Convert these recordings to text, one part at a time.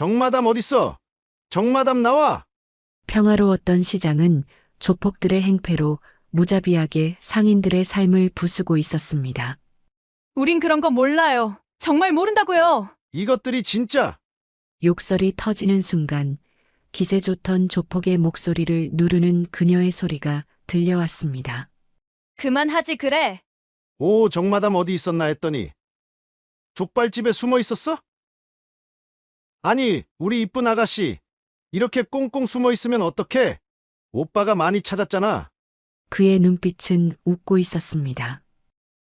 정마담 어딨어? 정마담 나와! 평화로웠던 시장은 조폭들의 행패로 무자비하게 상인들의 삶을 부수고 있었습니다. 우린 그런 거 몰라요. 정말 모른다고요. 이것들이 진짜! 욕설이 터지는 순간 기세 좋던 조폭의 목소리를 누르는 그녀의 소리가 들려왔습니다. 그만하지 그래. 오, 정마담 어디 있었나 했더니 족발집에 숨어 있었어? 아니, 우리 이쁜 아가씨, 이렇게 꽁꽁 숨어 있으면 어떡해? 오빠가 많이 찾았잖아. 그의 눈빛은 웃고 있었습니다.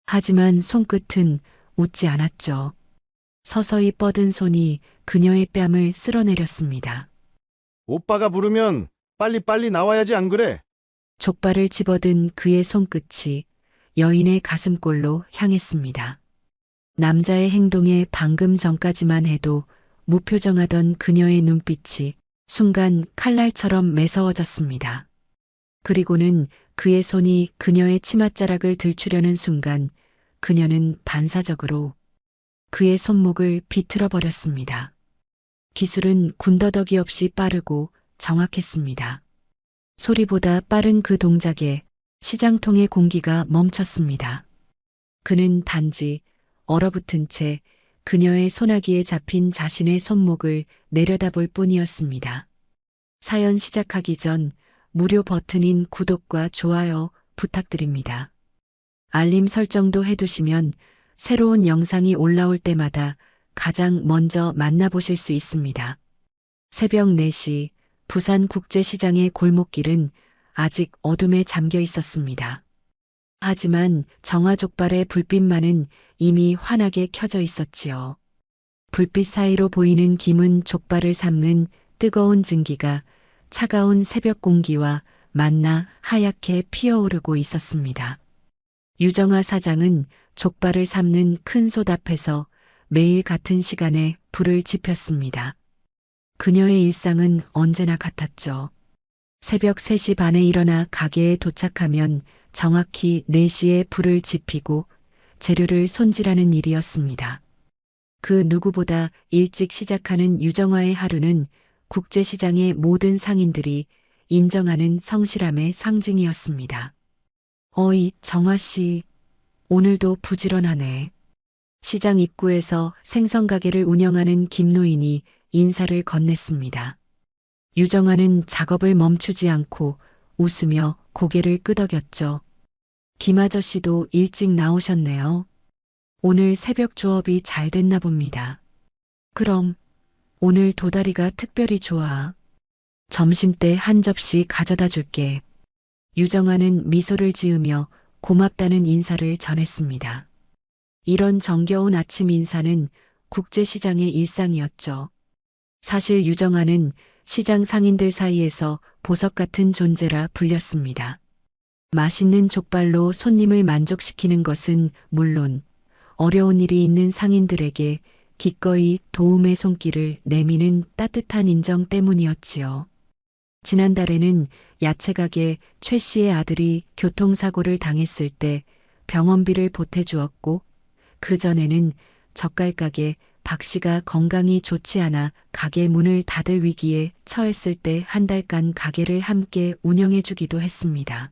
하지만 손끝은 웃지 않았죠. 서서히 뻗은 손이 그녀의 뺨을 쓸어내렸습니다. 오빠가 부르면 빨리빨리 나와야지 안 그래? 족발을 집어든 그의 손끝이 여인의 가슴골로 향했습니다. 남자의 행동에 방금 전까지만 해도 무표정하던 그녀의 눈빛이 순간 칼날처럼 매서워졌습니다. 그리고는 그의 손이 그녀의 치맛자락을 들추려는 순간 그녀는 반사적으로 그의 손목을 비틀어 버렸습니다. 기술은 군더더기 없이 빠르고 정확했습니다. 소리보다 빠른 그 동작에 시장통의 공기가 멈췄습니다. 그는 단지 얼어붙은 채 그녀의 소나기에 잡힌 자신의 손목을 내려다볼 뿐이었습니다. 사연 시작하기 전 무료 버튼인 구독과 좋아요 부탁드립니다. 알림 설정도 해두시면 새로운 영상이 올라올 때마다 가장 먼저 만나보실 수 있습니다. 새벽 4시 부산국제시장의 골목길은 아직 어둠에 잠겨 있었습니다. 하지만 정화족발의 불빛만은 이미 환하게 켜져 있었지요. 불빛 사이로 보이는 김은 족발을 삶는 뜨거운 증기가 차가운 새벽 공기와 만나 하얗게 피어오르고 있었습니다. 유정아 사장은 족발을 삶는 큰 솥 앞에서 매일 같은 시간에 불을 지폈습니다. 그녀의 일상은 언제나 같았죠. 새벽 3시 반에 일어나 가게에 도착하면 정확히 4시에 불을 지피고 재료를 손질하는 일이었습니다. 그 누구보다 일찍 시작하는 유정화의 하루는 국제시장의 모든 상인들이 인정하는 성실함의 상징이었습니다. 어이, 정화 씨, 오늘도 부지런하네. 시장 입구에서 생선가게를 운영하는 김노인이 인사를 건넸습니다. 유정화는 작업을 멈추지 않고 웃으며 고개를 끄덕였죠. 김 아저씨도 일찍 나오셨네요. 오늘 새벽 조업이 잘 됐나 봅니다. 그럼 오늘 도다리가 특별히 좋아. 점심때 한 접시 가져다 줄게. 유정화는 미소를 지으며 고맙다는 인사를 전했습니다. 이런 정겨운 아침 인사는 국제시장의 일상이었죠. 사실 유정화는 시장 상인들 사이에서 보석 같은 존재라 불렸습니다. 맛있는 족발로 손님을 만족시키는 것은 물론 어려운 일이 있는 상인들에게 기꺼이 도움의 손길을 내미는 따뜻한 인정 때문이었지요. 지난달에는 야채가게 최 씨의 아들이 교통사고를 당했을 때 병원비를 보태주었고 그전에는 젓갈가게 박 씨가 건강이 좋지 않아 가게 문을 닫을 위기에 처했을 때 한 달간 가게를 함께 운영해 주기도 했습니다.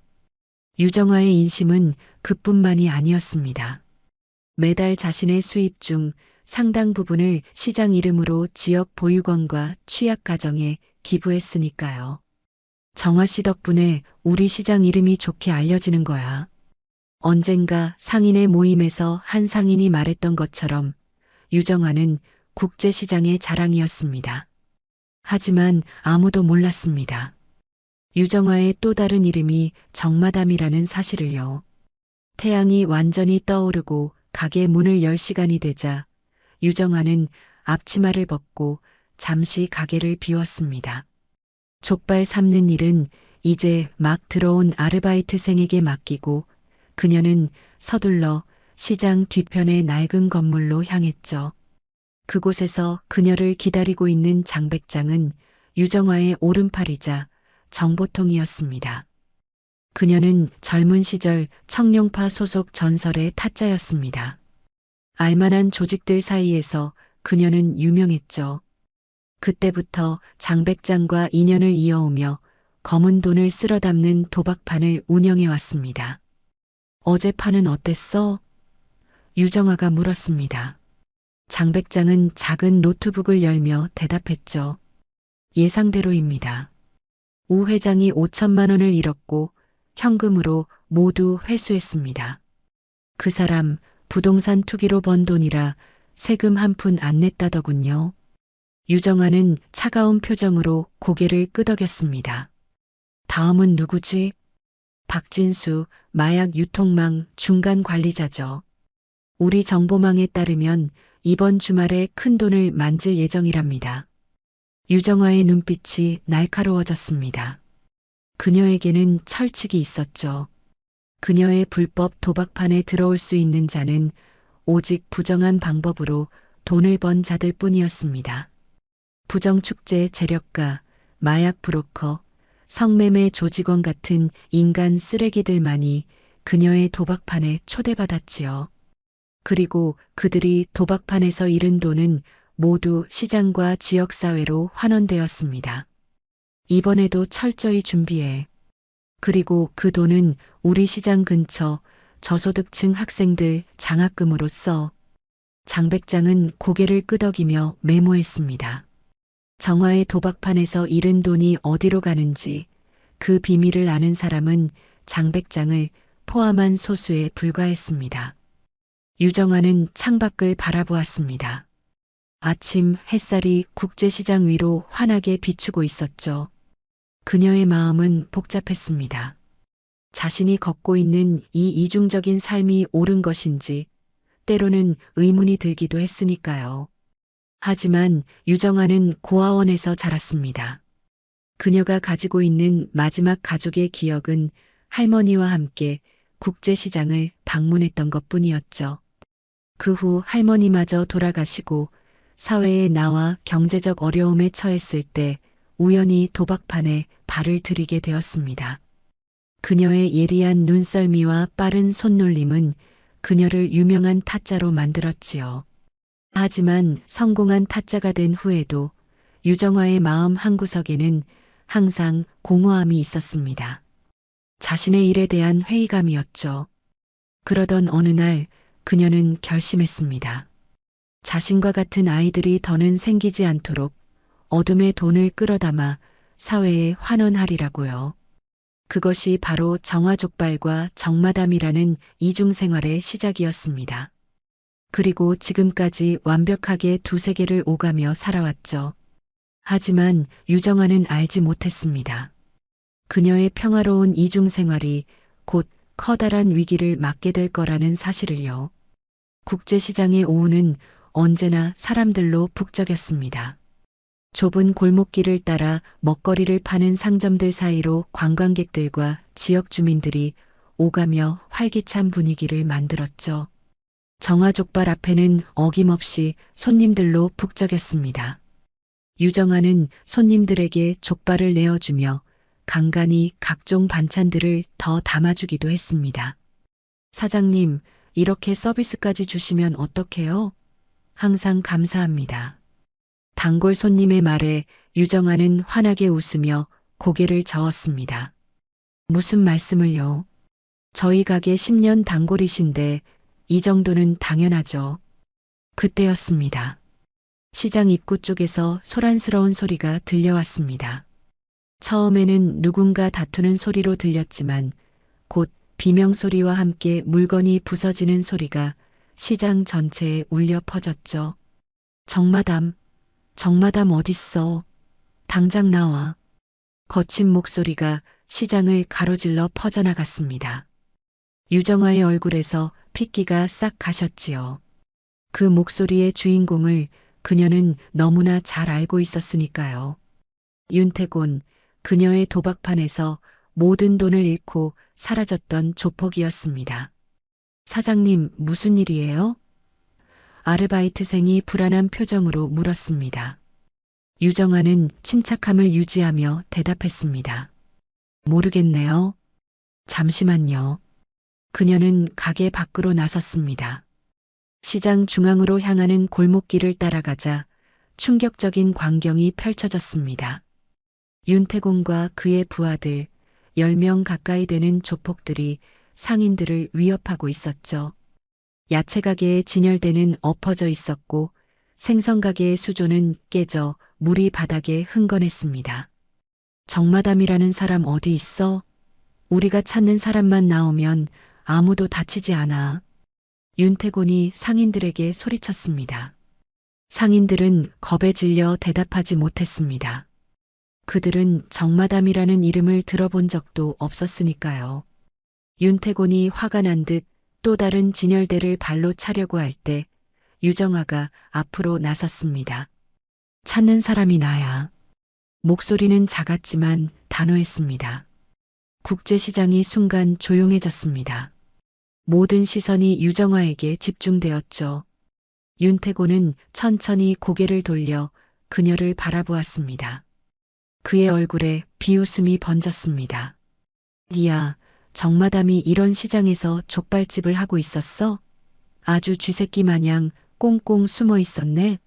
유정화의 인심은 그뿐만이 아니었습니다. 매달 자신의 수입 중 상당 부분을 시장 이름으로 지역 보육원과 취약가정에 기부했으니까요. 정화 씨 덕분에 우리 시장 이름이 좋게 알려지는 거야. 언젠가 상인의 모임에서 한 상인이 말했던 것처럼 유정화는 국제시장의 자랑이었습니다. 하지만 아무도 몰랐습니다. 유정화의 또 다른 이름이 정마담이라는 사실을요. 태양이 완전히 떠오르고 가게 문을 열 시간이 되자 유정화는 앞치마를 벗고 잠시 가게를 비웠습니다. 족발 삶는 일은 이제 막 들어온 아르바이트생에게 맡기고 그녀는 서둘러 시장 뒤편의 낡은 건물로 향했죠. 그곳에서 그녀를 기다리고 있는 장백장은 유정화의 오른팔이자 정보통이었습니다. 그녀는 젊은 시절 청룡파 소속 전설의 타짜였습니다. 알만한 조직들 사이에서 그녀는 유명했죠. 그때부터 장백장과 인연을 이어오며 검은 돈을 쓸어 담는 도박판을 운영해 왔습니다. 어제 판은 어땠어? 유정아가 물었습니다. 장백장은 작은 노트북을 열며 대답했죠. 예상대로입니다. 우 회장이 5천만 원을 잃었고 현금으로 모두 회수했습니다. 그 사람 부동산 투기로 번 돈이라 세금 한 푼 안 냈다더군요. 유정아는 차가운 표정으로 고개를 끄덕였습니다. 다음은 누구지? 박진수, 마약 유통망 중간 관리자죠. 우리 정보망에 따르면 이번 주말에 큰 돈을 만질 예정이랍니다. 유정아의 눈빛이 날카로워졌습니다. 그녀에게는 철칙이 있었죠. 그녀의 불법 도박판에 들어올 수 있는 자는 오직 부정한 방법으로 돈을 번 자들 뿐이었습니다. 부정축제 재력가, 마약 브로커, 성매매 조직원 같은 인간 쓰레기들만이 그녀의 도박판에 초대받았지요. 그리고 그들이 도박판에서 잃은 돈은 모두 시장과 지역사회로 환원되었습니다. 이번에도 철저히 준비해. 그리고 그 돈은 우리 시장 근처 저소득층 학생들 장학금으로 써. 장백장은 고개를 끄덕이며 메모했습니다. 정화의 도박판에서 잃은 돈이 어디로 가는지 그 비밀을 아는 사람은 장백장을 포함한 소수에 불과했습니다. 유정아는 창밖을 바라보았습니다. 아침 햇살이 국제시장 위로 환하게 비추고 있었죠. 그녀의 마음은 복잡했습니다. 자신이 걷고 있는 이 이중적인 삶이 옳은 것인지 때로는 의문이 들기도 했으니까요. 하지만 유정아는 고아원에서 자랐습니다. 그녀가 가지고 있는 마지막 가족의 기억은 할머니와 함께 국제시장을 방문했던 것뿐이었죠. 그 후 할머니마저 돌아가시고 사회에 나와 경제적 어려움에 처했을 때 우연히 도박판에 발을 들이게 되었습니다. 그녀의 예리한 눈썰미와 빠른 손놀림은 그녀를 유명한 타짜로 만들었지요. 하지만 성공한 타짜가 된 후에도 유정화의 마음 한구석에는 항상 공허함이 있었습니다. 자신의 일에 대한 회의감이었죠. 그러던 어느 날 그녀는 결심했습니다. 자신과 같은 아이들이 더는 생기지 않도록 어둠의 돈을 끌어담아 사회에 환원하리라고요. 그것이 바로 정화족발과 정마담이라는 이중생활의 시작이었습니다. 그리고 지금까지 완벽하게 두 세계를 오가며 살아왔죠. 하지만 유정아는 알지 못했습니다. 그녀의 평화로운 이중생활이 곧 커다란 위기를 맞게 될 거라는 사실을요. 국제시장의 오후는 언제나 사람들로 북적였습니다. 좁은 골목길을 따라 먹거리를 파는 상점들 사이로 관광객들과 지역 주민들이 오가며 활기찬 분위기를 만들었죠. 정화족발 앞에는 어김없이 손님들로 북적였습니다. 유정아는 손님들에게 족발을 내어주며 간간히 각종 반찬들을 더 담아주기도 했습니다. 사장님, 이렇게 서비스까지 주시면 어떡해요? 항상 감사합니다. 단골 손님의 말에 유정아는 환하게 웃으며 고개를 저었습니다. 무슨 말씀을요? 저희 가게 10년 단골이신데 이 정도는 당연하죠. 그때였습니다. 시장 입구 쪽에서 소란스러운 소리가 들려왔습니다. 처음에는 누군가 다투는 소리로 들렸지만 곧 비명소리와 함께 물건이 부서지는 소리가 시장 전체에 울려 퍼졌죠. 정마담 어딨어? 당장 나와. 거친 목소리가 시장을 가로질러 퍼져나갔습니다. 유정아의 얼굴에서 핏기가 싹 가셨지요. 그 목소리의 주인공을 그녀는 너무나 잘 알고 있었으니까요. 윤태곤, 그녀의 도박판에서 모든 돈을 잃고 사라졌던 조폭이었습니다. 사장님, 무슨 일이에요? 아르바이트생이 불안한 표정으로 물었습니다. 유정아는 침착함을 유지하며 대답했습니다. 모르겠네요. 잠시만요. 그녀는 가게 밖으로 나섰습니다. 시장 중앙으로 향하는 골목길을 따라가자 충격적인 광경이 펼쳐졌습니다. 윤태곤과 그의 부하들 10명 가까이 되는 조폭들이 상인들을 위협하고 있었죠. 야채가게의 진열대는 엎어져 있었고 생선가게의 수조는 깨져 물이 바닥에 흥건했습니다. 정마담이라는 사람 어디 있어? 우리가 찾는 사람만 나오면 아무도 다치지 않아. 윤태곤이 상인들에게 소리쳤습니다. 상인들은 겁에 질려 대답하지 못했습니다. 그들은 정마담이라는 이름을 들어본 적도 없었으니까요. 윤태곤이 화가 난 듯 또 다른 진열대를 발로 차려고 할 때 유정아가 앞으로 나섰습니다. 찾는 사람이 나야. 목소리는 작았지만 단호했습니다. 국제시장이 순간 조용해졌습니다. 모든 시선이 유정아에게 집중되었죠. 윤태곤은 천천히 고개를 돌려 그녀를 바라보았습니다. 그의 얼굴에 비웃음이 번졌습니다. 니야, 정마담이 이런 시장에서 족발집을 하고 있었어? 아주 쥐새끼 마냥 꽁꽁 숨어 있었네.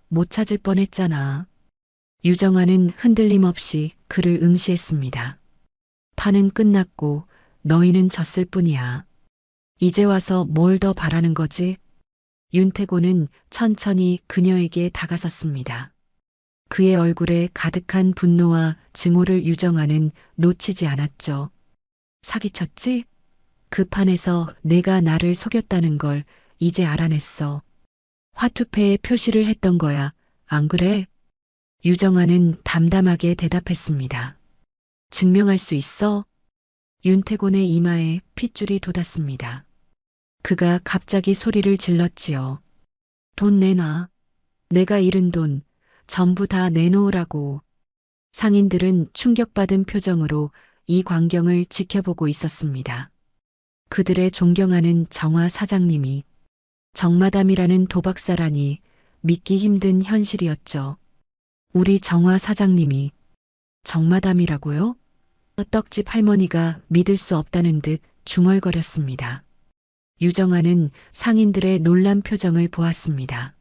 못 찾을 뻔했잖아. 유정아는 흔들림 없이 그를 응시했습니다. 판은 끝났고 너희는 졌을 뿐이야. 이제 와서 뭘 더 바라는 거지? 윤태곤은 천천히 그녀에게 다가섰습니다. 그의 얼굴에 가득한 분노와 증오를 유정아는 놓치지 않았죠. 사기쳤지? 그 판에서 내가 나를 속였다는 걸 이제 알아냈어. 화투패에 표시를 했던 거야. 안 그래? 유정아는 담담하게 대답했습니다. 증명할 수 있어? 윤태곤의 이마에 핏줄이 돋았습니다. 그가 갑자기 소리를 질렀지요. 돈 내놔. 내가 잃은 돈 전부 다 내놓으라고. 상인들은 충격받은 표정으로 이 광경을 지켜보고 있었습니다. 그들의 존경하는 정화 사장님이 정마담이라는 도박사라니 믿기 힘든 현실이었죠. 우리 정화 사장님이 정마담이라고요? 떡집 할머니가 믿을 수 없다는 듯 중얼거렸습니다. 유정아는 상인들의 놀란 표정을 보았습니다.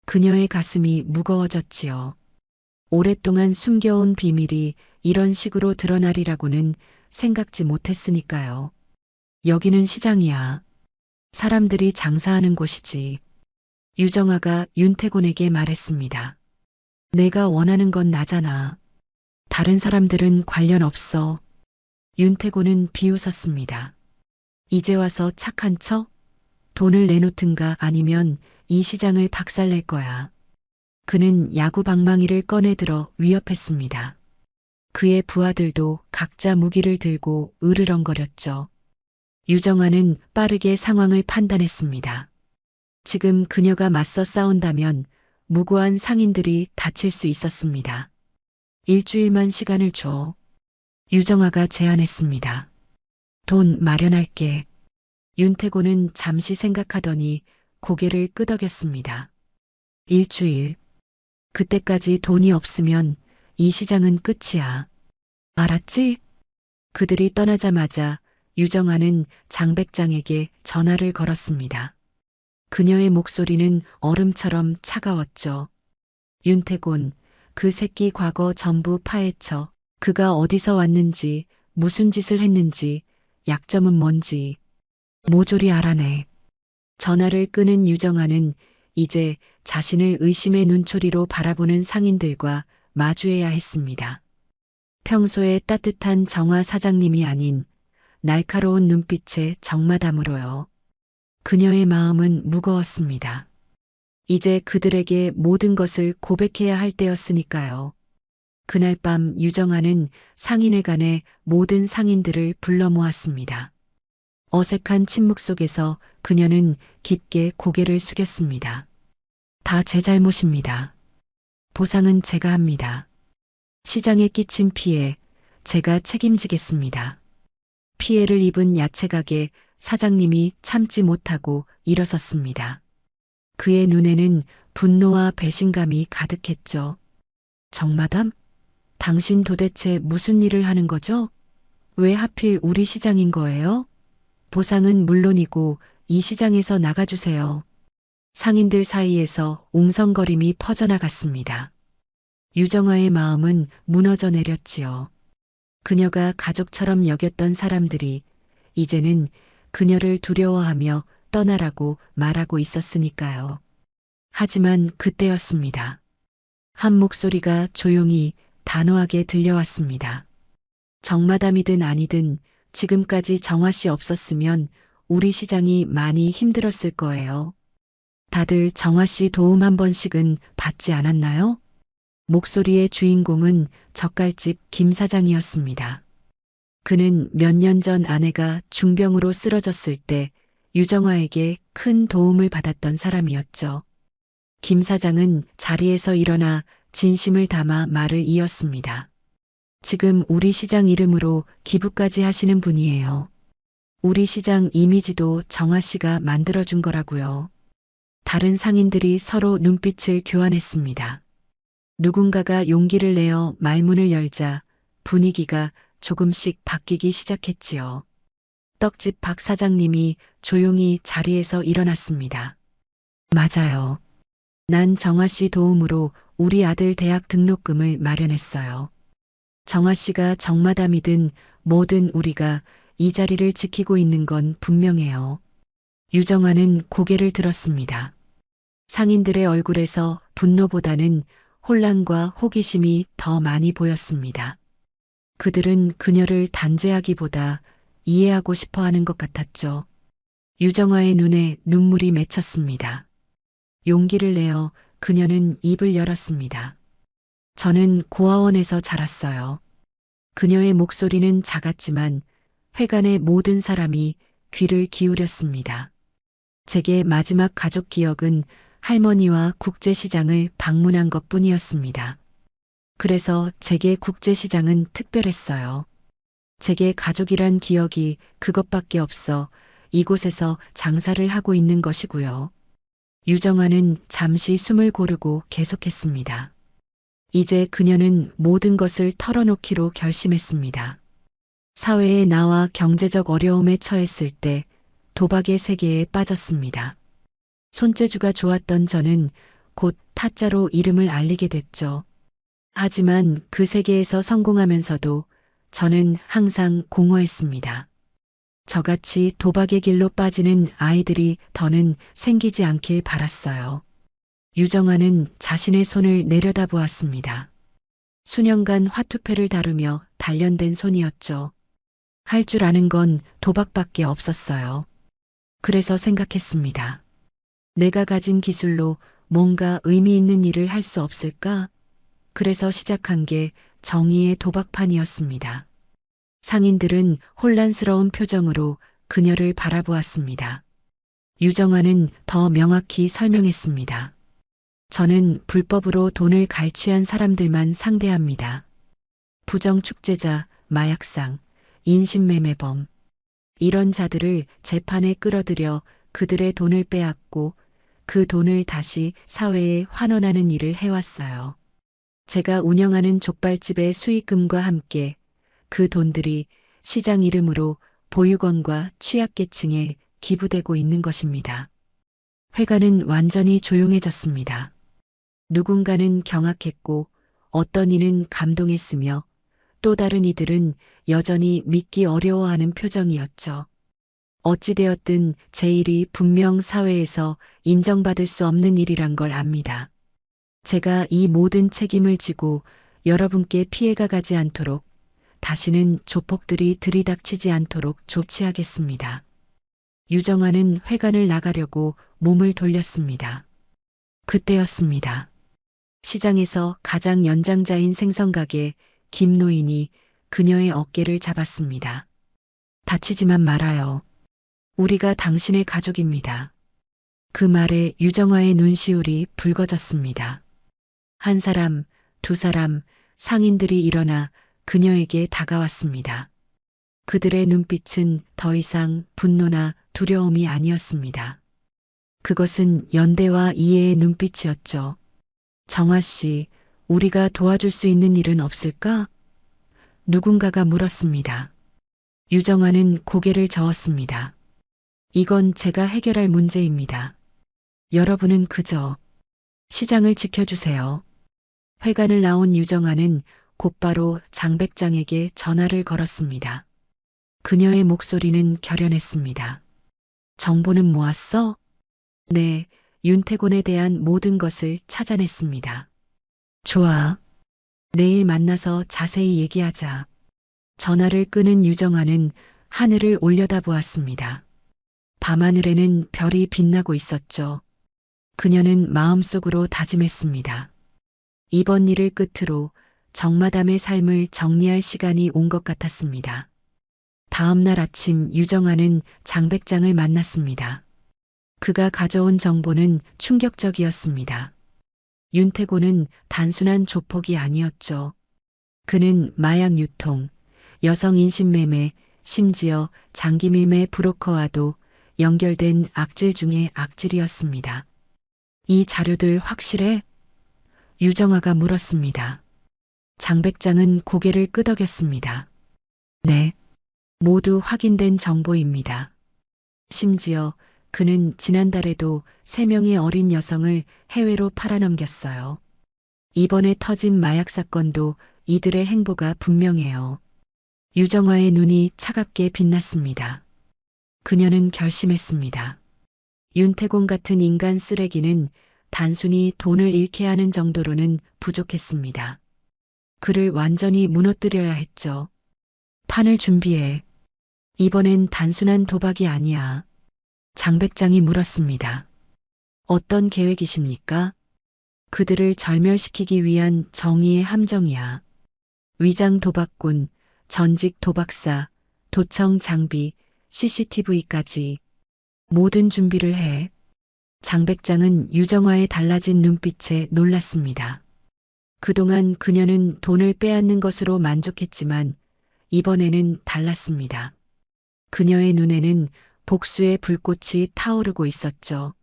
그녀의 가슴이 무거워졌지요. 오랫동안 숨겨온 비밀이 이런 식으로 드러나리라고는 생각지 못했으니까요. 여기는 시장이야. 사람들이 장사하는 곳이지. 유정아가 윤태곤에게 말했습니다. 내가 원하는 건 나잖아. 다른 사람들은 관련 없어. 윤태곤은 비웃었습니다. 이제 와서 착한 척? 돈을 내놓든가 아니면 이 시장을 박살낼 거야. 그는 야구 방망이를 꺼내들어 위협했습니다. 그의 부하들도 각자 무기를 들고 으르렁거렸죠. 유정아는 빠르게 상황을 판단했습니다. 지금 그녀가 맞서 싸운다면 무고한 상인들이 다칠 수 있었습니다. 일주일만 시간을 줘. 유정아가 제안했습니다. 돈 마련할게. 윤태곤은 잠시 생각하더니 고개를 끄덕였습니다. 일주일. 그때까지 돈이 없으면 이 시장은 끝이야. 알았지? 그들이 떠나자마자 유정아는 장백장에게 전화를 걸었습니다. 그녀의 목소리는 얼음처럼 차가웠죠. 윤태곤, 그 새끼 과거 전부 파헤쳐. 그가 어디서 왔는지, 무슨 짓을 했는지, 약점은 뭔지 모조리 알아내. 전화를 끄는 유정아는 이제 자신을 의심의 눈초리로 바라보는 상인들과 마주해야 했습니다. 평소에 따뜻한 정화 사장님이 아닌 날카로운 눈빛의 정마담으로요. 그녀의 마음은 무거웠습니다. 이제 그들에게 모든 것을 고백해야 할 때였으니까요. 그날 밤 유정아는 상인회관에 모든 상인들을 불러 모았습니다. 어색한 침묵 속에서 그녀는 깊게 고개를 숙였습니다. 다 제 잘못입니다. 보상은 제가 합니다. 시장에 끼친 피해 제가 책임지겠습니다. 피해를 입은 야채가게 사장님이 참지 못하고 일어섰습니다. 그의 눈에는 분노와 배신감이 가득했죠. 정마담? 당신 도대체 무슨 일을 하는 거죠? 왜 하필 우리 시장인 거예요? 보상은 물론이고 이 시장에서 나가주세요. 상인들 사이에서 웅성거림이 퍼져나갔습니다. 유정아의 마음은 무너져 내렸지요. 그녀가 가족처럼 여겼던 사람들이 이제는 그녀를 두려워하며 떠나라고 말하고 있었으니까요. 하지만 그때였습니다. 한 목소리가 조용히 단호하게 들려왔습니다. 정마담이든 아니든 지금까지 정화 씨 없었으면 우리 시장이 많이 힘들었을 거예요. 다들 정화 씨 도움 한 번씩은 받지 않았나요? 목소리의 주인공은 젓갈집 김 사장이었습니다. 그는 몇 년 전 아내가 중병으로 쓰러졌을 때 유정화에게 큰 도움을 받았던 사람이었죠. 김 사장은 자리에서 일어나 진심을 담아 말을 이었습니다. 지금 우리 시장 이름으로 기부까지 하시는 분이에요. 우리 시장 이미지도 정화 씨가 만들어준 거라고요. 다른 상인들이 서로 눈빛을 교환했습니다. 누군가가 용기를 내어 말문을 열자 분위기가 조금씩 바뀌기 시작했지요. 떡집 박 사장님이 조용히 자리에서 일어났습니다. 맞아요. 난 정화 씨 도움으로 우리 아들 대학 등록금을 마련했어요. 정화 씨가 정마담이든 뭐든 우리가 이 자리를 지키고 있는 건 분명해요. 유정화는 고개를 들었습니다. 상인들의 얼굴에서 분노보다는 혼란과 호기심이 더 많이 보였습니다. 그들은 그녀를 단죄하기보다 이해하고 싶어 하는 것 같았죠. 유정화의 눈에 눈물이 맺혔습니다. 용기를 내어 그녀는 입을 열었습니다. 저는 고아원에서 자랐어요. 그녀의 목소리는 작았지만 회관의 모든 사람이 귀를 기울였습니다. 제게 마지막 가족 기억은 할머니와 국제시장을 방문한 것 뿐이었습니다. 그래서 제게 국제시장은 특별했어요. 제게 가족이란 기억이 그것밖에 없어 이곳에서 장사를 하고 있는 것이고요. 유정화는 잠시 숨을 고르고 계속했습니다. 이제 그녀는 모든 것을 털어놓기로 결심했습니다. 사회에 나와 경제적 어려움에 처했을 때 도박의 세계에 빠졌습니다. 손재주가 좋았던 저는 곧 타짜로 이름을 알리게 됐죠. 하지만 그 세계에서 성공하면서도 저는 항상 공허했습니다. 저같이 도박의 길로 빠지는 아이들이 더는 생기지 않길 바랐어요. 유정화는 자신의 손을 내려다보았습니다. 수년간 화투패를 다루며 단련된 손이었죠. 할 줄 아는 건 도박밖에 없었어요. 그래서 생각했습니다. 내가 가진 기술로 뭔가 의미 있는 일을 할 수 없을까? 그래서 시작한 게 정의의 도박판이었습니다. 상인들은 혼란스러운 표정으로 그녀를 바라보았습니다. 유정화는 더 명확히 설명했습니다. 저는 불법으로 돈을 갈취한 사람들만 상대합니다. 부정축제자, 마약상, 인신매매범. 이런 자들을 재판에 끌어들여 그들의 돈을 빼앗고 그 돈을 다시 사회에 환원하는 일을 해왔어요. 제가 운영하는 족발집의 수익금과 함께 그 돈들이 시장 이름으로 보육원과 취약계층에 기부되고 있는 것입니다. 회관은 완전히 조용해졌습니다. 누군가는 경악했고 어떤 이는 감동했으며 또 다른 이들은 여전히 믿기 어려워하는 표정이었죠. 어찌되었든 제 일이 분명 사회에서 인정받을 수 없는 일이란 걸 압니다. 제가 이 모든 책임을 지고 여러분께 피해가 가지 않도록 다시는 조폭들이 들이닥치지 않도록 조치하겠습니다. 유정화는 회관을 나가려고 몸을 돌렸습니다. 그때였습니다. 시장에서 가장 연장자인 생선가게 김노인이 그녀의 어깨를 잡았습니다. 다치지만 말아요. 우리가 당신의 가족입니다. 그 말에 유정화의 눈시울이 붉어졌습니다. 한 사람, 두 사람, 상인들이 일어나 그녀에게 다가왔습니다. 그들의 눈빛은 더 이상 분노나 두려움이 아니었습니다. 그것은 연대와 이해의 눈빛이었죠. 정화 씨, 우리가 도와줄 수 있는 일은 없을까? 누군가가 물었습니다. 유정화는 고개를 저었습니다. 이건 제가 해결할 문제입니다. 여러분은 그저 시장을 지켜주세요. 회관을 나온 유정아는 곧바로 장백장에게 전화를 걸었습니다. 그녀의 목소리는 결연했습니다. 정보는 모았어? 네, 윤태곤에 대한 모든 것을 찾아냈습니다. 좋아. 내일 만나서 자세히 얘기하자. 전화를 끊은 유정아는 하늘을 올려다보았습니다. 밤하늘에는 별이 빛나고 있었죠. 그녀는 마음속으로 다짐했습니다. 이번 일을 끝으로 정마담의 삶을 정리할 시간이 온 것 같았습니다. 다음 날 아침 유정아는 장백장을 만났습니다. 그가 가져온 정보는 충격적이었습니다. 윤태곤은 단순한 조폭이 아니었죠. 그는 마약 유통, 여성 인신매매, 심지어 장기밀매 브로커와도 연결된 악질 중의 악질이었습니다. 이 자료들 확실해? 유정아가 물었습니다. 장백장은 고개를 끄덕였습니다. 네, 모두 확인된 정보입니다. 심지어 그는 지난달에도 3명의 어린 여성을 해외로 팔아넘겼어요. 이번에 터진 마약 사건도 이들의 행보가 분명해요. 유정아의 눈이 차갑게 빛났습니다. 그녀는 결심했습니다. 윤태곤 같은 인간 쓰레기는 단순히 돈을 잃게 하는 정도로는 부족했습니다. 그를 완전히 무너뜨려야 했죠. 판을 준비해. 이번엔 단순한 도박이 아니야. 장백장이 물었습니다. 어떤 계획이십니까? 그들을 절멸시키기 위한 정의의 함정이야. 위장 도박꾼, 전직 도박사, 도청 장비, CCTV까지 모든 준비를 해. 장백장은 유정아의 달라진 눈빛에 놀랐습니다. 그동안 그녀는 돈을 빼앗는 것으로 만족했지만 이번에는 달랐습니다. 그녀의 눈에는 복수의 불꽃이 타오르고 있었죠.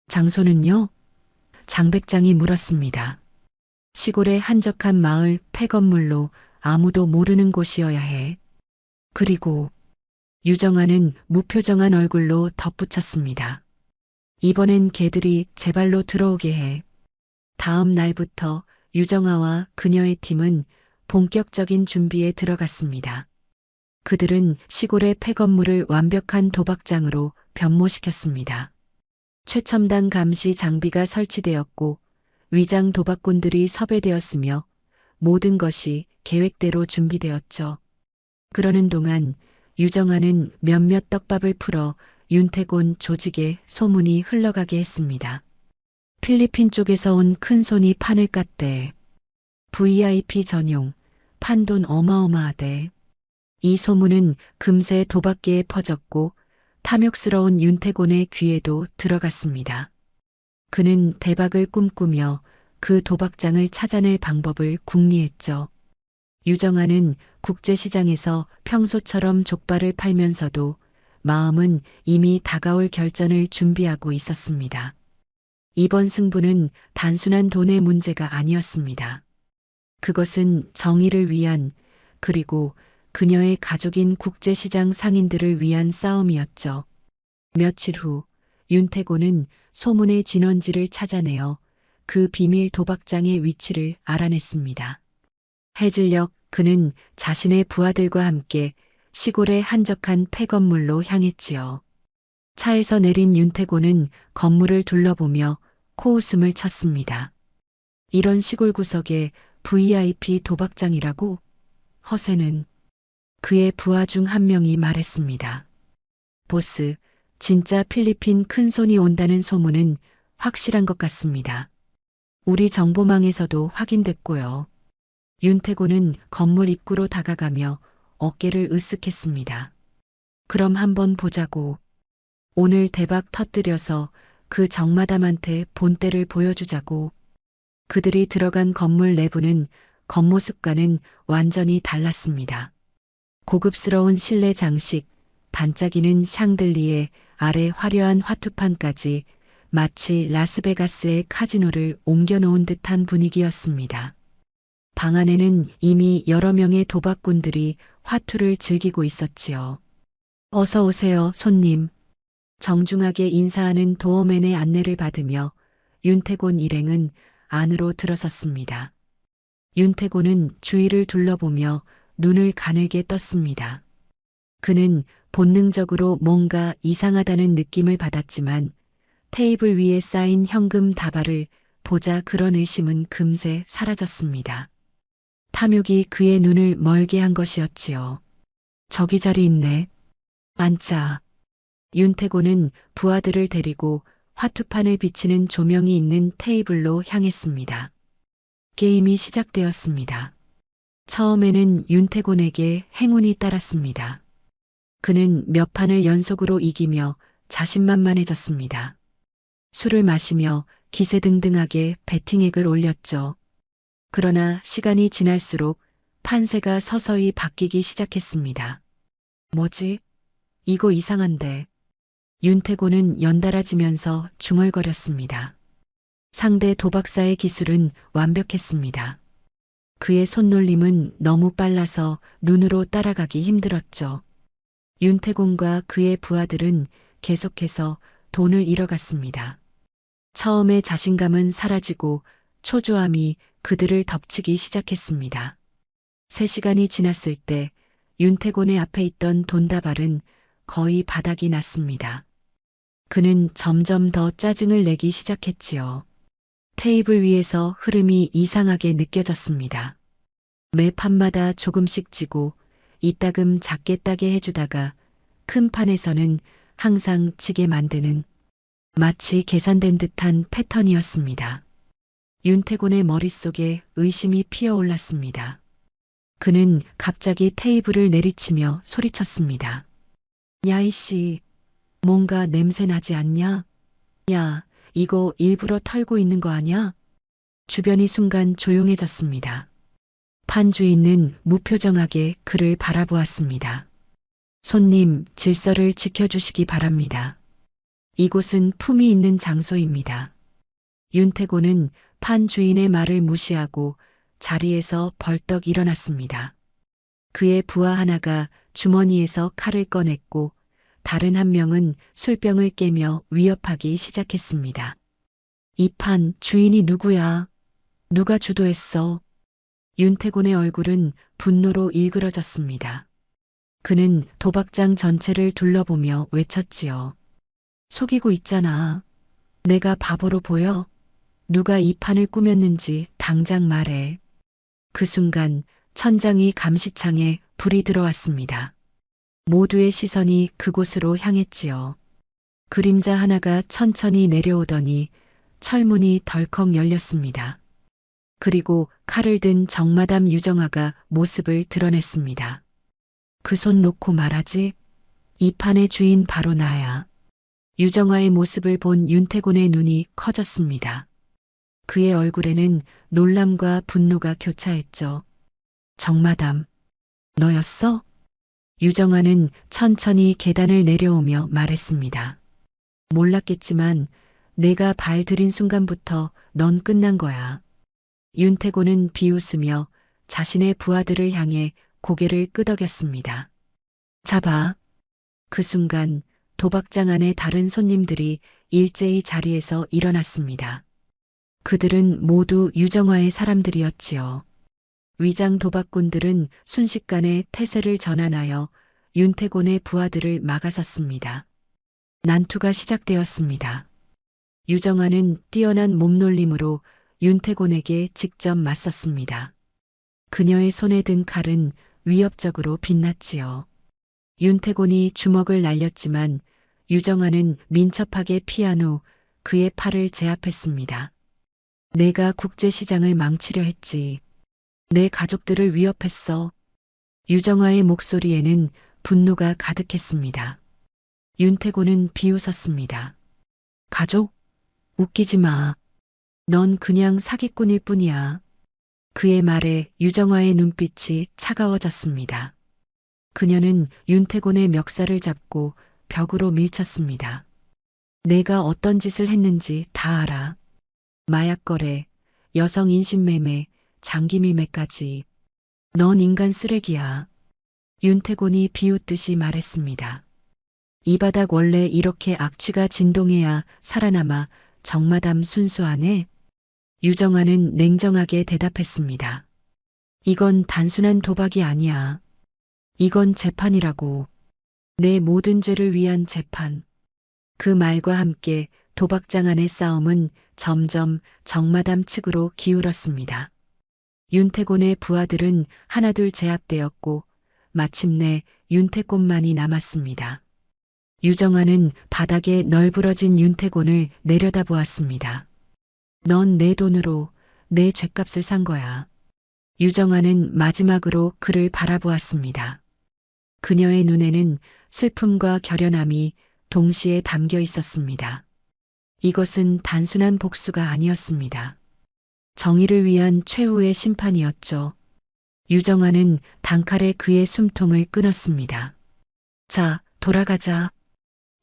장소는요? 장백장이 물었습니다. 시골의 한적한 마을 폐건물로 아무도 모르는 곳이어야 해. 그리고 유정아는 무표정한 얼굴로 덧붙였습니다. 이번엔 개들이 제 발로 들어오게 해. 다음 날부터 유정아와 그녀의 팀은 본격적인 준비에 들어갔습니다. 그들은 시골의 폐건물을 완벽한 도박장으로 변모시켰습니다. 최첨단 감시 장비가 설치되었고 위장 도박꾼들이 섭외되었으며 모든 것이 계획대로 준비되었죠. 그러는 동안 유정아는 몇몇 떡밥을 풀어 윤태곤 조직에 소문이 흘러가게 했습니다. 필리핀 쪽에서 온 큰손이 판을 깠대. VIP 전용, 판돈 어마어마하대. 이 소문은 금세 도박계에 퍼졌고 탐욕스러운 윤태곤의 귀에도 들어갔습니다. 그는 대박을 꿈꾸며 그 도박장을 찾아낼 방법을 궁리했죠. 유정아는 국제시장에서 평소처럼 족발을 팔면서도 마음은 이미 다가올 결전을 준비하고 있었습니다. 이번 승부는 단순한 돈의 문제가 아니었습니다. 그것은 정의를 위한 그리고 그녀의 가족인 국제시장 상인들을 위한 싸움이었죠. 며칠 후 윤태곤은 소문의 진원지를 찾아내어 그 비밀 도박장의 위치를 알아냈습니다. 해질녘 그는 자신의 부하들과 함께 시골의 한적한 폐건물로 향했지요. 차에서 내린 윤태곤은 건물을 둘러보며 코웃음을 쳤습니다. 이런 시골 구석에 VIP 도박장이라고? 허세는 그의 부하 중 한 명이 말했습니다. 보스, 진짜 필리핀 큰손이 온다는 소문은 확실한 것 같습니다. 우리 정보망에서도 확인됐고요. 윤태곤은 건물 입구로 다가가며 어깨를 으쓱했습니다. 그럼 한번 보자고. 오늘 대박 터뜨려서 그 정마담한테 본때를 보여주자고. 그들이 들어간 건물 내부는 겉모습과는 완전히 달랐습니다. 고급스러운 실내 장식, 반짝이는 샹들리에 아래 화려한 화투판까지 마치 라스베가스의 카지노를 옮겨놓은 듯한 분위기였습니다. 방 안에는 이미 여러 명의 도박꾼들이 화투를 즐기고 있었지요. 어서 오세요, 손님. 정중하게 인사하는 도어맨의 안내를 받으며 윤태곤 일행은 안으로 들어섰습니다. 윤태곤은 주위를 둘러보며 눈을 가늘게 떴습니다. 그는 본능적으로 뭔가 이상하다는 느낌을 받았지만 테이블 위에 쌓인 현금 다발을 보자 그런 의심은 금세 사라졌습니다. 탐욕이 그의 눈을 멀게 한 것이었지요. 저기 자리 있네. 앉자. 윤태곤은 부하들을 데리고 화투판을 비치는 조명이 있는 테이블로 향했습니다. 게임이 시작되었습니다. 처음에는 윤태곤에게 행운이 따랐습니다. 그는 몇 판을 연속으로 이기며 자신만만해졌습니다. 술을 마시며 기세등등하게 베팅액을 올렸죠. 그러나 시간이 지날수록 판세가 서서히 바뀌기 시작했습니다. 뭐지? 이거 이상한데. 윤태곤은 연달아지면서 중얼거렸습니다. 상대 도박사의 기술은 완벽했습니다. 그의 손놀림은 너무 빨라서 눈으로 따라가기 힘들었죠. 윤태곤과 그의 부하들은 계속해서 돈을 잃어갔습니다. 처음에 자신감은 사라지고 초조함이 그들을 덮치기 시작했습니다. 3시간이 지났을 때 윤태곤의 앞에 있던 돈다발은 거의 바닥이 났습니다. 그는 점점 더 짜증을 내기 시작했지요. 테이블 위에서 흐름이 이상하게 느껴졌습니다. 매 판마다 조금씩 지고 이따금 작게 따게 해주다가 큰 판에서는 항상 지게 만드는 마치 계산된 듯한 패턴이었습니다. 윤태곤의 머릿속에 의심이 피어올랐습니다. 그는 갑자기 테이블을 내리치며 소리쳤습니다. 야 이씨, 뭔가 냄새 나지 않냐? 야, 이거 일부러 털고 있는 거 아냐? 주변이 순간 조용해졌습니다. 판 주인은 무표정하게 그를 바라보았습니다. 손님, 질서를 지켜주시기 바랍니다. 이곳은 품이 있는 장소입니다. 윤태곤은 판 주인의 말을 무시하고 자리에서 벌떡 일어났습니다. 그의 부하 하나가 주머니에서 칼을 꺼냈고 다른 한 명은 술병을 깨며 위협하기 시작했습니다. 이 판 주인이 누구야? 누가 주도했어? 윤태곤의 얼굴은 분노로 일그러졌습니다. 그는 도박장 전체를 둘러보며 외쳤지요. 속이고 있잖아. 내가 바보로 보여? 누가 이 판을 꾸몄는지 당장 말해. 그 순간 천장이 감시창에 불이 들어왔습니다. 모두의 시선이 그곳으로 향했지요. 그림자 하나가 천천히 내려오더니 철문이 덜컥 열렸습니다. 그리고 칼을 든 정마담 유정아가 모습을 드러냈습니다. 그 손 놓고 말하지? 이 판의 주인 바로 나야. 유정아의 모습을 본 윤태곤의 눈이 커졌습니다. 그의 얼굴에는 놀람과 분노가 교차했죠. 정마담, 너였어? 유정아는 천천히 계단을 내려오며 말했습니다. 몰랐겠지만 내가 발 들인 순간부터 넌 끝난 거야. 윤태곤은 비웃으며 자신의 부하들을 향해 고개를 끄덕였습니다. 잡아. 그 순간 도박장 안의 다른 손님들이 일제히 자리에서 일어났습니다. 그들은 모두 유정화의 사람들이었지요. 위장 도박꾼들은 순식간에 태세를 전환하여 윤태곤의 부하들을 막아섰습니다. 난투가 시작되었습니다. 유정화는 뛰어난 몸놀림으로 윤태곤에게 직접 맞섰습니다. 그녀의 손에 든 칼은 위협적으로 빛났지요. 윤태곤이 주먹을 날렸지만 유정화는 민첩하게 피한 후 그의 팔을 제압했습니다. 내가 국제시장을 망치려 했지. 내 가족들을 위협했어. 유정화의 목소리에는 분노가 가득했습니다. 윤태곤은 비웃었습니다. 가족? 웃기지 마. 넌 그냥 사기꾼일 뿐이야. 그의 말에 유정화의 눈빛이 차가워졌습니다. 그녀는 윤태곤의 멱살을 잡고 벽으로 밀쳤습니다. 내가 어떤 짓을 했는지 다 알아. 마약 거래, 여성 인신매매, 장기밀매까지. 넌 인간 쓰레기야. 윤태곤이 비웃듯이 말했습니다. 이 바닥 원래 이렇게 악취가 진동해야 살아남아 정마담 순수하네? 유정아는 냉정하게 대답했습니다. 이건 단순한 도박이 아니야. 이건 재판이라고. 내 모든 죄를 위한 재판. 그 말과 함께 도박장 안의 싸움은 점점 정마담 측으로 기울었습니다. 윤태곤의 부하들은 하나둘 제압되었고 마침내 윤태곤만이 남았습니다. 유정아는 바닥에 널브러진 윤태곤을 내려다보았습니다. 넌 내 돈으로 내 죗값을 산 거야. 유정아는 마지막으로 그를 바라보았습니다. 그녀의 눈에는 슬픔과 결연함이 동시에 담겨 있었습니다. 이것은 단순한 복수가 아니었습니다. 정의를 위한 최후의 심판이었죠. 유정아는 단칼에 그의 숨통을 끊었습니다. 자, 돌아가자.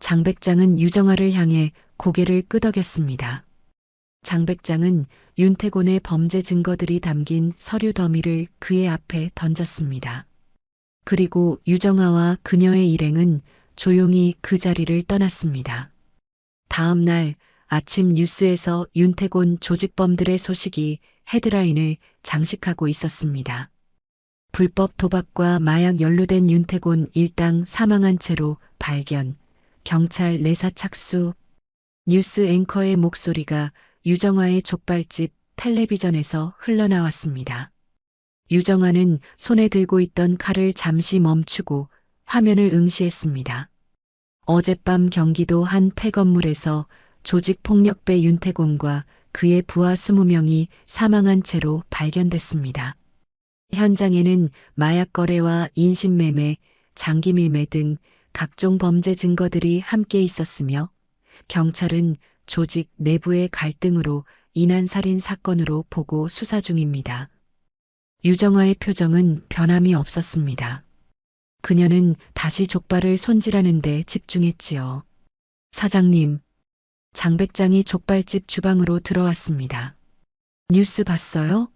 장백장은 유정아를 향해 고개를 끄덕였습니다. 장백장은 윤태곤의 범죄 증거들이 담긴 서류 더미를 그의 앞에 던졌습니다. 그리고 유정아와 그녀의 일행은 조용히 그 자리를 떠났습니다. 다음 날 아침 뉴스에서 윤태곤 조직범들의 소식이 헤드라인을 장식하고 있었습니다. 불법 도박과 마약 연루된 윤태곤 일당 사망한 채로 발견, 경찰 내사 착수. 뉴스 앵커의 목소리가 유정아의 족발집 텔레비전에서 흘러나왔습니다. 유정아는 손에 들고 있던 칼을 잠시 멈추고 화면을 응시했습니다. 어젯밤 경기도 한 폐건물에서 조직폭력배 윤태곤과 그의 부하 20명이 사망한 채로 발견됐습니다. 현장에는 마약 거래와 인신매매, 장기밀매 등 각종 범죄 증거들이 함께 있었으며 경찰은 조직 내부의 갈등으로 인한 살인 사건으로 보고 수사 중입니다. 유정아의 표정은 변함이 없었습니다. 그녀는 다시 족발을 손질하는 데 집중했지요. 사장님, 장백장이 족발집 주방으로 들어왔습니다. 뉴스 봤어요?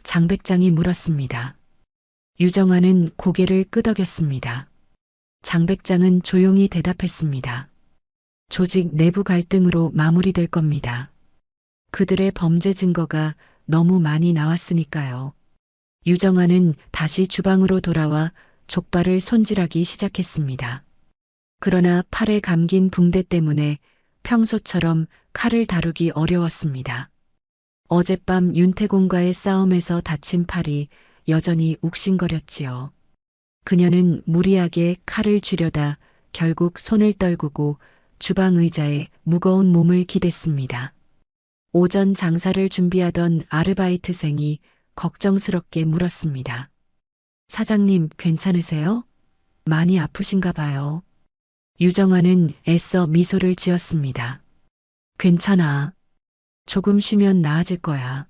장백장이 물었습니다. 유정아는 고개를 끄덕였습니다. 장백장은 조용히 대답했습니다. 조직 내부 갈등으로 마무리될 겁니다. 그들의 범죄 증거가 너무 많이 나왔으니까요. 유정아는 다시 주방으로 돌아와 족발을 손질하기 시작했습니다. 그러나 팔에 감긴 붕대 때문에 평소처럼 칼을 다루기 어려웠습니다. 어젯밤 윤태곤과의 싸움에서 다친 팔이 여전히 욱신거렸지요. 그녀는 무리하게 칼을 쥐려다 결국 손을 떨구고 주방 의자에 무거운 몸을 기댔습니다. 오전 장사를 준비하던 아르바이트생이 걱정스럽게 물었습니다. 사장님, 괜찮으세요? 많이 아프신가 봐요. 유정아는 애써 미소를 지었습니다. 괜찮아. 조금 쉬면 나아질 거야.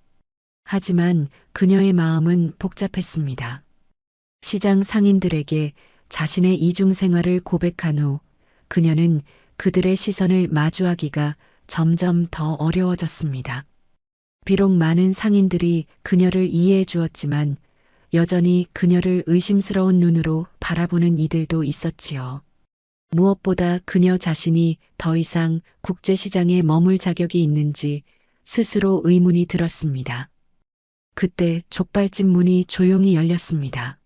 하지만 그녀의 마음은 복잡했습니다. 시장 상인들에게 자신의 이중 생활을 고백한 후 그녀는 그들의 시선을 마주하기가 점점 더 어려워졌습니다. 비록 많은 상인들이 그녀를 이해해 주었지만 여전히 그녀를 의심스러운 눈으로 바라보는 이들도 있었지요. 무엇보다 그녀 자신이 더 이상 국제시장에 머물 자격이 있는지 스스로 의문이 들었습니다. 그때 족발집 문이 조용히 열렸습니다.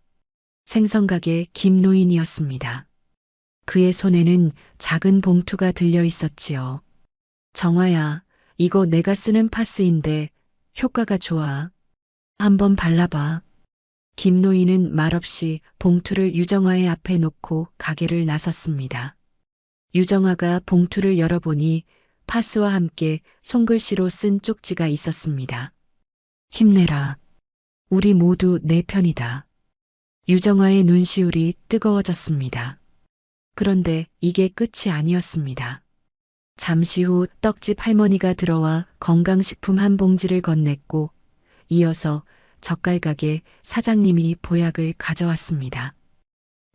생선가게 김노인이었습니다. 그의 손에는 작은 봉투가 들려 있었지요. 정화야, 이거 내가 쓰는 파스인데 효과가 좋아. 한번 발라봐. 김노인은 말없이 봉투를 유정아의 앞에 놓고 가게를 나섰습니다. 유정아가 봉투를 열어보니 파스와 함께 손글씨로 쓴 쪽지가 있었습니다. 힘내라. 우리 모두 내 편이다. 유정아의 눈시울이 뜨거워졌습니다. 그런데 이게 끝이 아니었습니다. 잠시 후 떡집 할머니가 들어와 건강식품 한 봉지를 건넸고 이어서 젓갈가게 사장님이 보약을 가져왔습니다.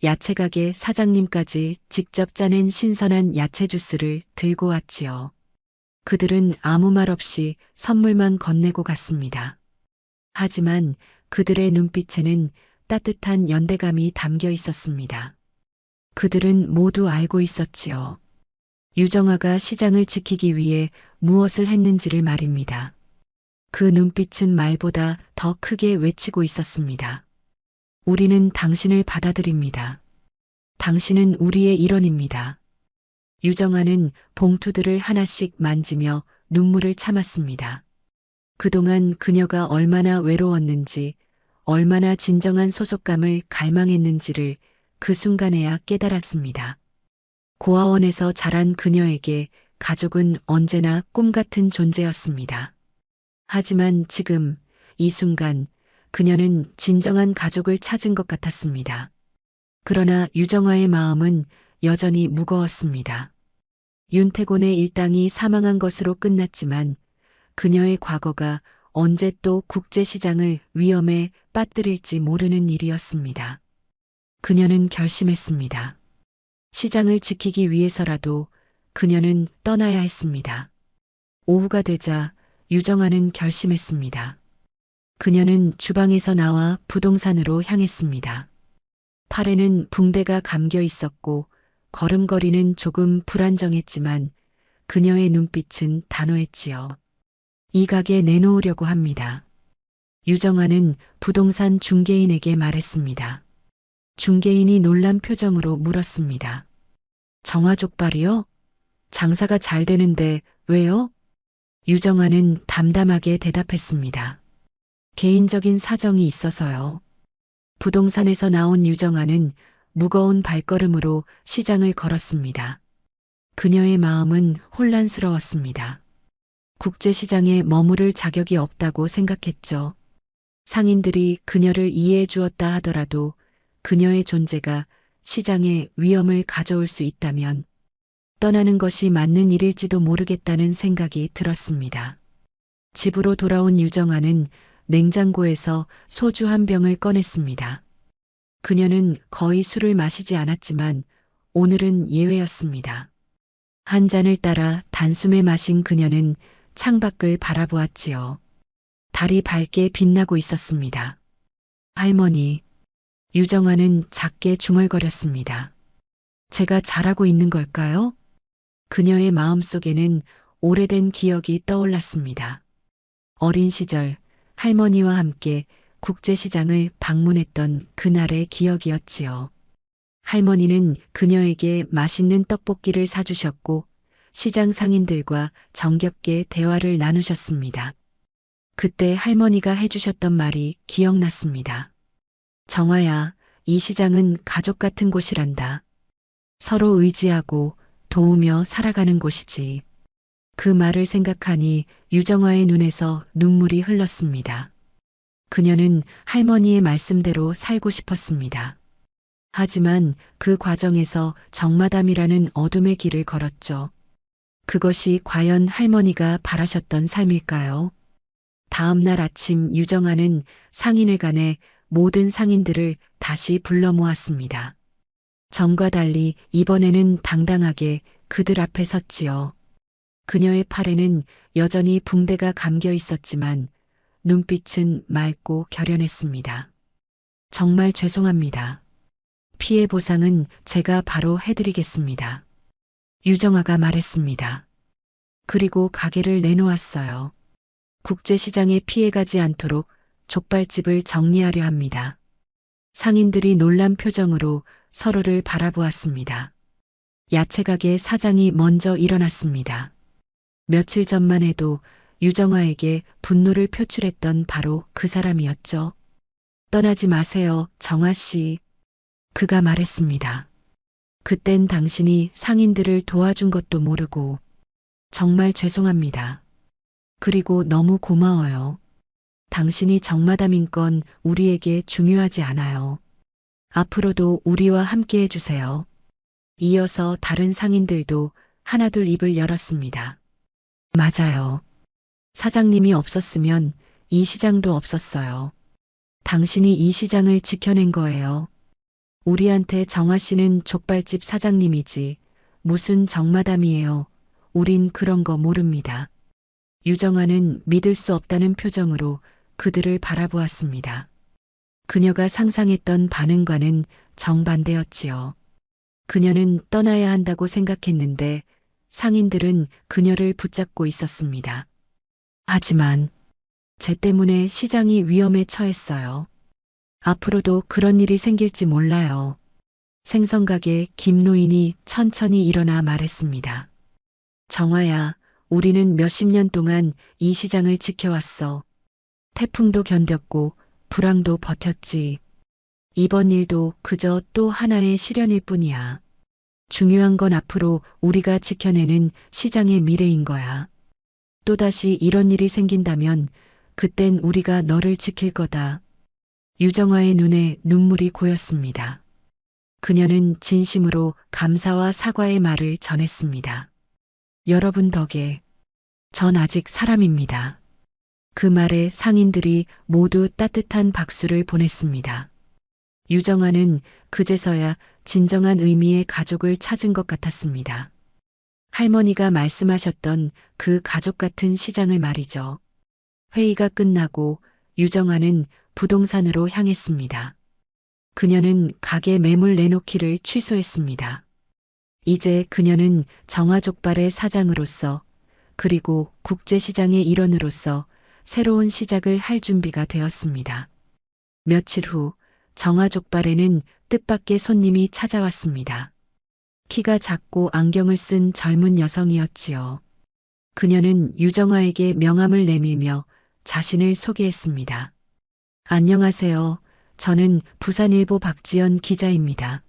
야채가게 사장님까지 직접 짜낸 신선한 야채 주스를 들고 왔지요. 그들은 아무 말 없이 선물만 건네고 갔습니다. 하지만 그들의 눈빛에는 따뜻한 연대감이 담겨 있었습니다. 그들은 모두 알고 있었지요. 유정아가 시장을 지키기 위해 무엇을 했는지를 말입니다. 그 눈빛은 말보다 더 크게 외치고 있었습니다. 우리는 당신을 받아들입니다. 당신은 우리의 일원입니다. 유정아는 봉투들을 하나씩 만지며 눈물을 참았습니다. 그동안 그녀가 얼마나 외로웠는지, 얼마나 진정한 소속감을 갈망했는지를 그 순간에야 깨달았습니다. 고아원에서 자란 그녀에게 가족은 언제나 꿈 같은 존재였습니다. 하지만 지금 이 순간 그녀는 진정한 가족을 찾은 것 같았습니다. 그러나 유정아의 마음은 여전히 무거웠습니다. 윤태곤의 일당이 사망한 것으로 끝났지만 그녀의 과거가 언제 또 국제시장을 위험에 빠뜨릴지 모르는 일이었습니다. 그녀는 결심했습니다. 시장을 지키기 위해서라도 그녀는 떠나야 했습니다. 오후가 되자 유정아는 결심했습니다. 그녀는 주방에서 나와 부동산으로 향했습니다. 팔에는 붕대가 감겨 있었고 걸음걸이는 조금 불안정했지만 그녀의 눈빛은 단호했지요. 이 가게 내놓으려고 합니다. 유정아는 부동산 중개인에게 말했습니다. 중개인이 놀란 표정으로 물었습니다. 정화족발이요? 장사가 잘 되는데 왜요? 유정아는 담담하게 대답했습니다. 개인적인 사정이 있어서요. 부동산에서 나온 유정아는 무거운 발걸음으로 시장을 걸었습니다. 그녀의 마음은 혼란스러웠습니다. 국제시장에 머무를 자격이 없다고 생각했죠. 상인들이 그녀를 이해해 주었다 하더라도 그녀의 존재가 시장에 위험을 가져올 수 있다면 떠나는 것이 맞는 일일지도 모르겠다는 생각이 들었습니다. 집으로 돌아온 유정아는 냉장고에서 소주 한 병을 꺼냈습니다. 그녀는 거의 술을 마시지 않았지만 오늘은 예외였습니다. 한 잔을 따라 단숨에 마신 그녀는 창밖을 바라보았지요. 달이 밝게 빛나고 있었습니다. 할머니, 유정아는 작게 중얼거렸습니다. 제가 잘하고 있는 걸까요? 그녀의 마음속에는 오래된 기억이 떠올랐습니다. 어린 시절 할머니와 함께 국제시장을 방문했던 그날의 기억이었지요. 할머니는 그녀에게 맛있는 떡볶이를 사주셨고 시장 상인들과 정겹게 대화를 나누셨습니다. 그때 할머니가 해주셨던 말이 기억났습니다. 정아야, 이 시장은 가족 같은 곳이란다. 서로 의지하고 도우며 살아가는 곳이지. 그 말을 생각하니 유정아의 눈에서 눈물이 흘렀습니다. 그녀는 할머니의 말씀대로 살고 싶었습니다. 하지만 그 과정에서 정마담이라는 어둠의 길을 걸었죠. 그것이 과연 할머니가 바라셨던 삶일까요? 다음 날 아침 유정아는 상인회관에 모든 상인들을 다시 불러 모았습니다. 전과 달리 이번에는 당당하게 그들 앞에 섰지요. 그녀의 팔에는 여전히 붕대가 감겨 있었지만 눈빛은 맑고 결연했습니다. 정말 죄송합니다. 피해 보상은 제가 바로 해드리겠습니다. 유정아가 말했습니다. 그리고 가게를 내놓았어요. 국제시장에 피해가지 않도록 족발집을 정리하려 합니다. 상인들이 놀란 표정으로 서로를 바라보았습니다. 야채가게 사장이 먼저 일어났습니다. 며칠 전만 해도 유정아에게 분노를 표출했던 바로 그 사람이었죠. 떠나지 마세요, 정아 씨. 그가 말했습니다. 그땐 당신이 상인들을 도와준 것도 모르고 정말 죄송합니다. 그리고 너무 고마워요. 당신이 정마담인 건 우리에게 중요하지 않아요. 앞으로도 우리와 함께 해주세요. 이어서 다른 상인들도 하나둘 입을 열었습니다. 맞아요. 사장님이 없었으면 이 시장도 없었어요. 당신이 이 시장을 지켜낸 거예요. 우리한테 정아 씨는 족발집 사장님이지 무슨 정마담이에요. 우린 그런 거 모릅니다. 유정아는 믿을 수 없다는 표정으로 그들을 바라보았습니다. 그녀가 상상했던 반응과는 정반대였지요. 그녀는 떠나야 한다고 생각했는데 상인들은 그녀를 붙잡고 있었습니다. 하지만 제 때문에 시장이 위험에 처했어요. 앞으로도 그런 일이 생길지 몰라요. 생선가게 김노인이 천천히 일어나 말했습니다. 정화야, 우리는 몇십 년 동안 이 시장을 지켜왔어. 태풍도 견뎠고 불황도 버텼지. 이번 일도 그저 또 하나의 시련일 뿐이야. 중요한 건 앞으로 우리가 지켜내는 시장의 미래인 거야. 또다시 이런 일이 생긴다면 그땐 우리가 너를 지킬 거다. 유정화의 눈에 눈물이 고였습니다. 그녀는 진심으로 감사와 사과의 말을 전했습니다. 여러분 덕에 전 아직 사람입니다. 그 말에 상인들이 모두 따뜻한 박수를 보냈습니다. 유정아는 그제서야 진정한 의미의 가족을 찾은 것 같았습니다. 할머니가 말씀하셨던 그 가족 같은 시장을 말이죠. 회의가 끝나고 유정아는 부동산으로 향했습니다. 그녀는 가게 매물 내놓기를 취소했습니다. 이제 그녀는 정화족발의 사장으로서 그리고 국제시장의 일원으로서 새로운 시작을 할 준비가 되었습니다. 며칠 후 정화족발에는 뜻밖의 손님이 찾아왔습니다. 키가 작고 안경을 쓴 젊은 여성이었지요. 그녀는 유정화에게 명함을 내밀며 자신을 소개했습니다. 안녕하세요. 저는 부산일보 박지연 기자입니다.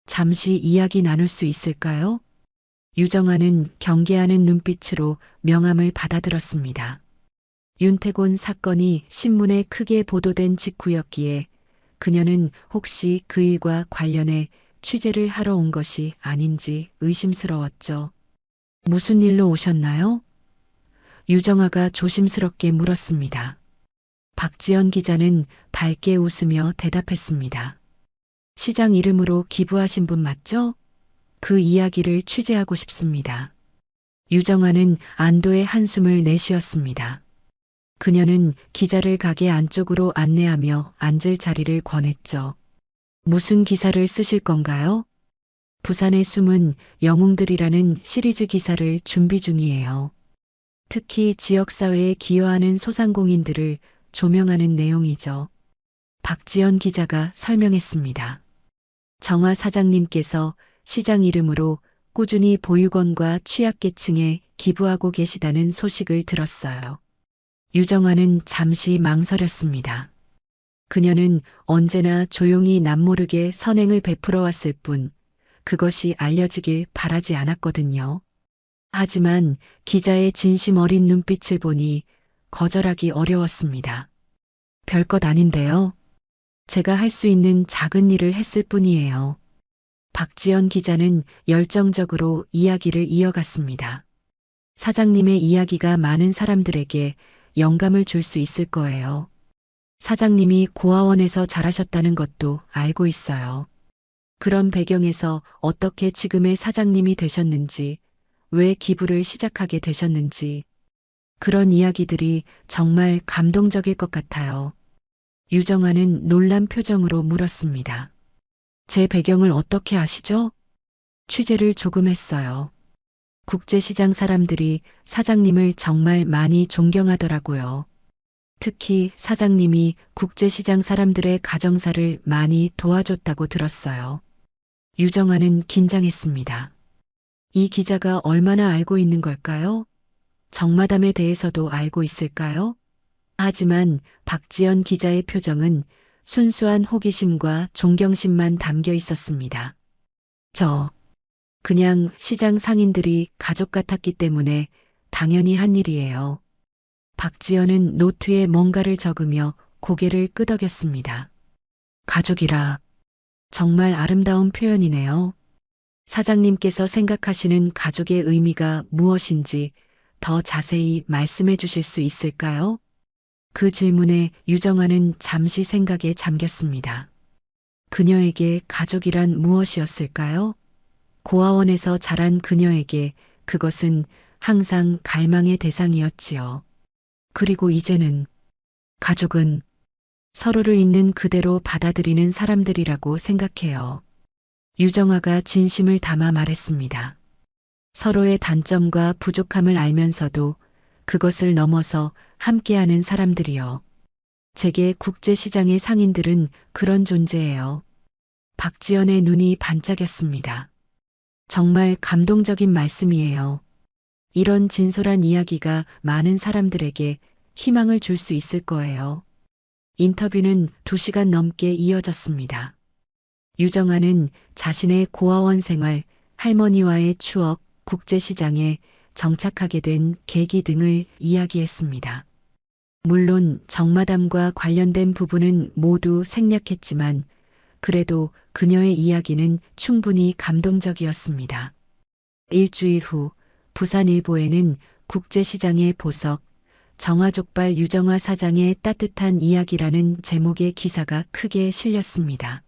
잠시 이야기 나눌 수 있을까요? 유정아는 경계하는 눈빛으로 명함을 받아들었습니다. 윤태곤 사건이 신문에 크게 보도된 직후였기에 그녀는 혹시 그 일과 관련해 취재를 하러 온 것이 아닌지 의심스러웠죠. 무슨 일로 오셨나요? 유정아가 조심스럽게 물었습니다. 박지연 기자는 밝게 웃으며 대답했습니다. 시장 이름으로 기부하신 분 맞죠? 그 이야기를 취재하고 싶습니다. 유정아는 안도의 한숨을 내쉬었습니다. 그녀는 기자를 가게 안쪽으로 안내하며 앉을 자리를 권했죠. 무슨 기사를 쓰실 건가요? 부산의 숨은 영웅들이라는 시리즈 기사를 준비 중이에요. 특히 지역사회에 기여하는 소상공인들을 조명하는 내용이죠. 박지연 기자가 설명했습니다. 정화 사장님께서 시장 이름으로 꾸준히 보육원과 취약계층에 기부하고 계시다는 소식을 들었어요. 유정아는 잠시 망설였습니다. 그녀는 언제나 조용히 남모르게 선행을 베풀어 왔을 뿐 그것이 알려지길 바라지 않았거든요. 하지만 기자의 진심 어린 눈빛을 보니 거절하기 어려웠습니다. 별것 아닌데요. 제가 할 수 있는 작은 일을 했을 뿐이에요. 박지연 기자는 열정적으로 이야기를 이어갔습니다. 사장님의 이야기가 많은 사람들에게 영감을 줄 수 있을 거예요. 사장님이 고아원에서 자라셨다는 것도 알고 있어요. 그런 배경에서 어떻게 지금의 사장님이 되셨는지, 왜 기부를 시작하게 되셨는지, 그런 이야기들이 정말 감동적일 것 같아요. 유정아는 놀란 표정으로 물었습니다. 제 배경을 어떻게 아시죠? 취재를 조금 했어요. 국제시장 사람들이 사장님을 정말 많이 존경하더라고요. 특히 사장님이 국제시장 사람들의 가정사를 많이 도와줬다고 들었어요. 유정아는 긴장했습니다. 이 기자가 얼마나 알고 있는 걸까요? 정마담에 대해서도 알고 있을까요? 하지만 박지연 기자의 표정은 순수한 호기심과 존경심만 담겨 있었습니다. 그냥 시장 상인들이 가족 같았기 때문에 당연히 한 일이에요. 박지연은 노트에 뭔가를 적으며 고개를 끄덕였습니다. 가족이라 정말 아름다운 표현이네요. 사장님께서 생각하시는 가족의 의미가 무엇인지 더 자세히 말씀해 주실 수 있을까요? 그 질문에 유정아는 잠시 생각에 잠겼습니다. 그녀에게 가족이란 무엇이었을까요? 고아원에서 자란 그녀에게 그것은 항상 갈망의 대상이었지요. 그리고 이제는 가족은 서로를 있는 그대로 받아들이는 사람들이라고 생각해요. 유정아가 진심을 담아 말했습니다. 서로의 단점과 부족함을 알면서도 그것을 넘어서 함께하는 사람들이요. 제게 국제시장의 상인들은 그런 존재예요. 박지연의 눈이 반짝였습니다. 정말 감동적인 말씀이에요. 이런 진솔한 이야기가 많은 사람들에게 희망을 줄 수 있을 거예요. 인터뷰는 2시간 넘게 이어졌습니다. 유정아는 자신의 고아원 생활, 할머니와의 추억, 국제시장에 정착하게 된 계기 등을 이야기했습니다. 물론 정마담과 관련된 부분은 모두 생략했지만 그래도 그녀의 이야기는 충분히 감동적이었습니다. 일주일 후 부산일보에는 국제시장의 보석, 정아족발 유정아 사장의 따뜻한 이야기라는 제목의 기사가 크게 실렸습니다.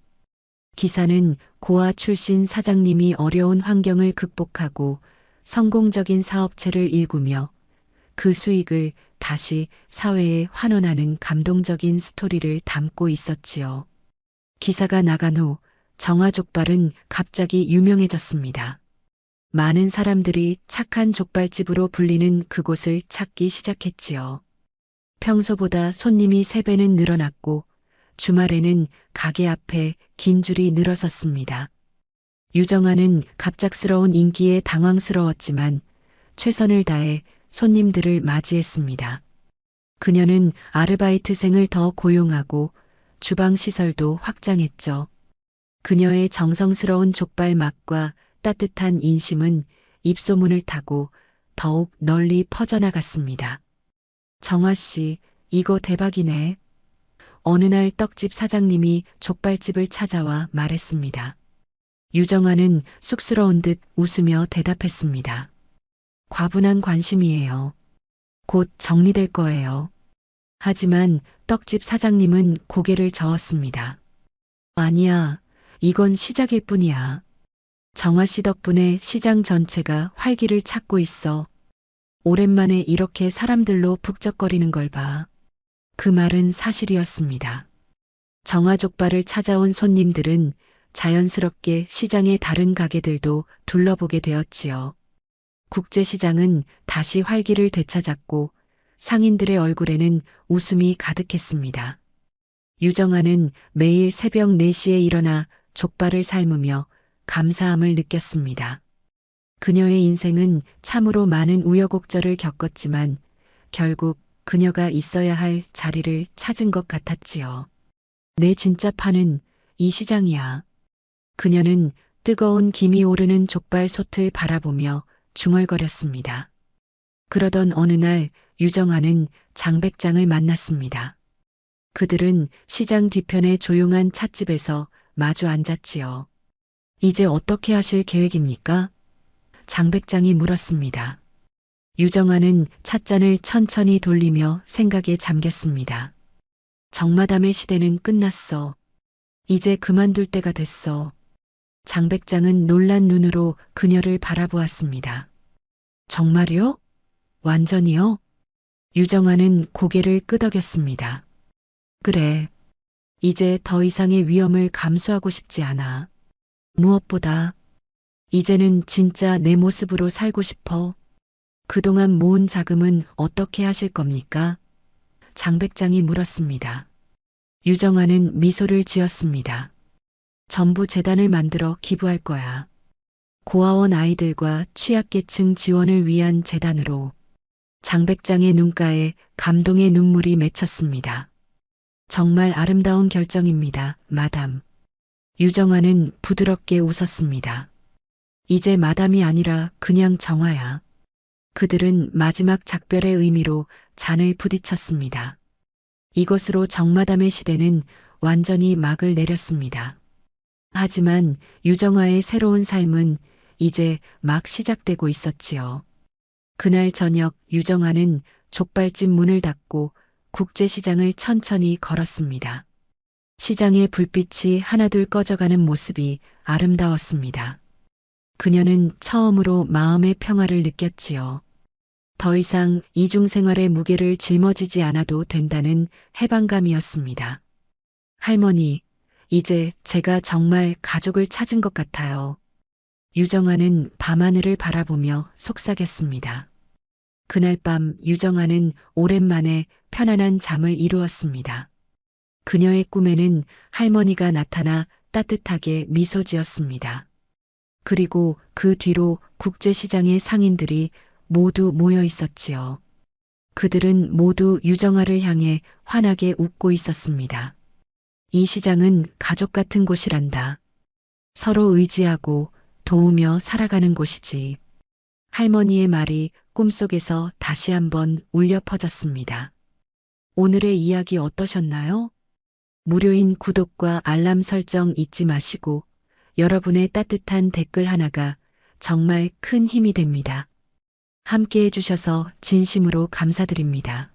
기사는 고아 출신 사장님이 어려운 환경을 극복하고 성공적인 사업체를 일구며 그 수익을 다시 사회에 환원하는 감동적인 스토리를 담고 있었지요. 기사가 나간 후 정아족발은 갑자기 유명해졌습니다. 많은 사람들이 착한 족발집으로 불리는 그곳을 찾기 시작했지요. 평소보다 손님이 3배는 늘어났고 주말에는 가게 앞에 긴 줄이 늘어섰습니다. 유정아는 갑작스러운 인기에 당황스러웠지만 최선을 다해 손님들을 맞이했습니다. 그녀는 아르바이트생을 더 고용하고 주방 시설도 확장했죠. 그녀의 정성스러운 족발 맛과 따뜻한 인심은 입소문을 타고 더욱 널리 퍼져나갔습니다. 정아 씨, 이거 대박이네. 어느 날 떡집 사장님이 족발집을 찾아와 말했습니다. 유정아는 쑥스러운 듯 웃으며 대답했습니다. 과분한 관심이에요. 곧 정리될 거예요. 하지만 떡집 사장님은 고개를 저었습니다. 아니야, 이건 시작일 뿐이야. 정아 씨 덕분에 시장 전체가 활기를 찾고 있어. 오랜만에 이렇게 사람들로 북적거리는 걸 봐. 그 말은 사실이었습니다. 정아족발을 찾아온 손님들은 자연스럽게 시장의 다른 가게들도 둘러보게 되었지요. 국제시장은 다시 활기를 되찾았고 상인들의 얼굴에는 웃음이 가득했습니다. 유정아는 매일 새벽 4시에 일어나 족발을 삶으며 감사함을 느꼈습니다. 그녀의 인생은 참으로 많은 우여곡절을 겪었지만 결국 그녀가 있어야 할 자리를 찾은 것 같았지요. 내 진짜 판은 이 시장이야. 그녀는 뜨거운 김이 오르는 족발 솥을 바라보며 중얼거렸습니다. 그러던 어느 날 유정아는 장백장을 만났습니다. 그들은 시장 뒤편의 조용한 찻집에서 마주 앉았지요. 이제 어떻게 하실 계획입니까? 장백장이 물었습니다. 유정아는 찻잔을 천천히 돌리며 생각에 잠겼습니다. 정마담의 시대는 끝났어. 이제 그만둘 때가 됐어. 장백장은 놀란 눈으로 그녀를 바라보았습니다. 정말요? 완전히요? 유정아는 고개를 끄덕였습니다. 그래. 이제 더 이상의 위험을 감수하고 싶지 않아. 무엇보다 이제는 진짜 내 모습으로 살고 싶어. 그동안 모은 자금은 어떻게 하실 겁니까? 장백장이 물었습니다. 유정아는 미소를 지었습니다. 전부 재단을 만들어 기부할 거야. 고아원 아이들과 취약계층 지원을 위한 재단으로. 장백장의 눈가에 감동의 눈물이 맺혔습니다. 정말 아름다운 결정입니다, 마담. 유정아는 부드럽게 웃었습니다. 이제 마담이 아니라 그냥 정아야. 그들은 마지막 작별의 의미로 잔을 부딪혔습니다. 이것으로 정마담의 시대는 완전히 막을 내렸습니다. 하지만 유정아의 새로운 삶은 이제 막 시작되고 있었지요. 그날 저녁 유정아는 족발집 문을 닫고 국제시장을 천천히 걸었습니다. 시장의 불빛이 하나둘 꺼져가는 모습이 아름다웠습니다. 그녀는 처음으로 마음의 평화를 느꼈지요. 더 이상 이중생활의 무게를 짊어지지 않아도 된다는 해방감이었습니다. 할머니, 이제 제가 정말 가족을 찾은 것 같아요. 유정아는 밤하늘을 바라보며 속삭였습니다. 그날 밤 유정아는 오랜만에 편안한 잠을 이루었습니다. 그녀의 꿈에는 할머니가 나타나 따뜻하게 미소 지었습니다. 그리고 그 뒤로 국제시장의 상인들이 모두 모여 있었지요. 그들은 모두 유정아를 향해 환하게 웃고 있었습니다. 이 시장은 가족 같은 곳이란다. 서로 의지하고 도우며 살아가는 곳이지. 할머니의 말이 꿈속에서 다시 한번 울려 퍼졌습니다. 오늘의 이야기 어떠셨나요? 무료인 구독과 알람 설정 잊지 마시고 여러분의 따뜻한 댓글 하나가 정말 큰 힘이 됩니다. 함께 해주셔서 진심으로 감사드립니다.